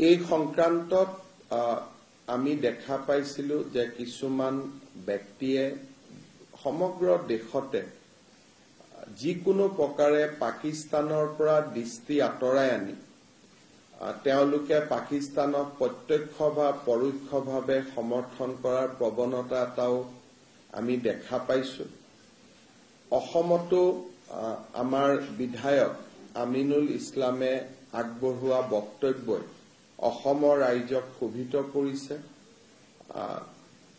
এই সংক্ৰান্তত আমি দেখা পাইছিলো যে কিছুমান ব্যক্তিয়ে সমগ্ৰ দেশতে যিকোনো প্ৰকাৰে পাকিস্তানৰ পৰা দৃষ্টি আঁতৰাই আনি তেওঁলোকে পাকিস্তানক প্ৰত্যক্ষ বা পৰোক্ষভাৱে সমৰ্থন কৰাৰ প্ৰৱণতা এটাও আমি দেখা পাইছো। অসমতো আমাৰ বিধায়ক আমিনুল ইছলামে আগবঢ়োৱা বক্তব্যই অসমৰ ৰাইজক ক্ষোভিত কৰিছে।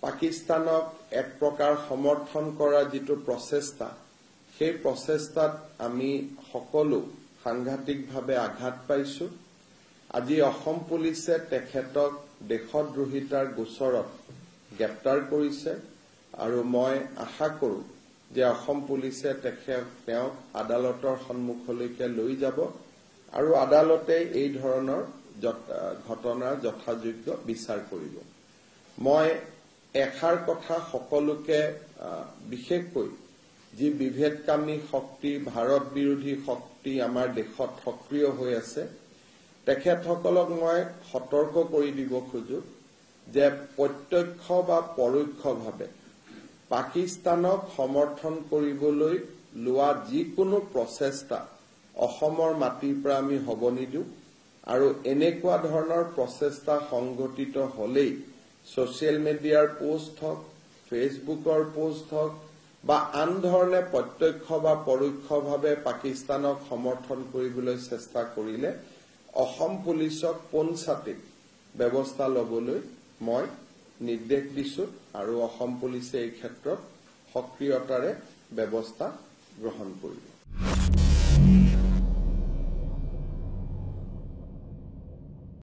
পাকিস্তানক এক প্ৰকাৰ সমৰ্থন কৰা যিটো প্ৰচেষ্টা, সেই প্ৰচেষ্টাত আমি সকলো সাংঘাতিকভাৱে আঘাত পাইছো। আজি অসম পুলিচে তেখেতক দেশদ্ৰোহিতাৰ গোচৰত গ্ৰেপ্তাৰ কৰিছে আৰু মই আশা কৰো যে অসম পুলিচে তেওঁক আদালতৰ সন্মুখলৈকে লৈ যাব আৰু আদালতে এই ধৰণৰ ঘটনাৰ যথাযোগ্য বিচাৰ কৰিব। মই এষাৰ কথা সকলোকে বিশেষকৈ যি বিভেদকামী শক্তি, ভাৰত বিৰোধী শক্তি আমাৰ দেশত সক্ৰিয় হৈ আছে, তেখেতসকলক মই সতৰ্ক কৰি দিব খোজো যে প্ৰত্যক্ষ বা পৰোক্ষভাৱে পাকিস্তানক সমৰ্থন কৰিবলৈ লোৱা যিকোনো প্ৰচেষ্টা অসমৰ মাটিৰ পৰা আমি হ'ব নিদিওঁ আৰু এনেকুৱা ধৰণৰ প্ৰচেষ্টা সংঘটিত হলেই ছচিয়েল মিডিয়াৰ পোষ্ট হওক, ফেচবুকৰ পোষ্ট হওক বা আন ধৰণে প্ৰত্যক্ষ বা পৰোক্ষভাৱে পাকিস্তানক সমৰ্থন কৰিবলৈ চেষ্টা কৰিলে অসম পুলিচক পোনছাতে ব্যৱস্থা লবলৈ মই নিৰ্দেশ দিছো আৰু অসম পুলিচে এই ক্ষেত্ৰত সক্ৰিয়তাৰে ব্যৱস্থা গ্ৰহণ কৰিব।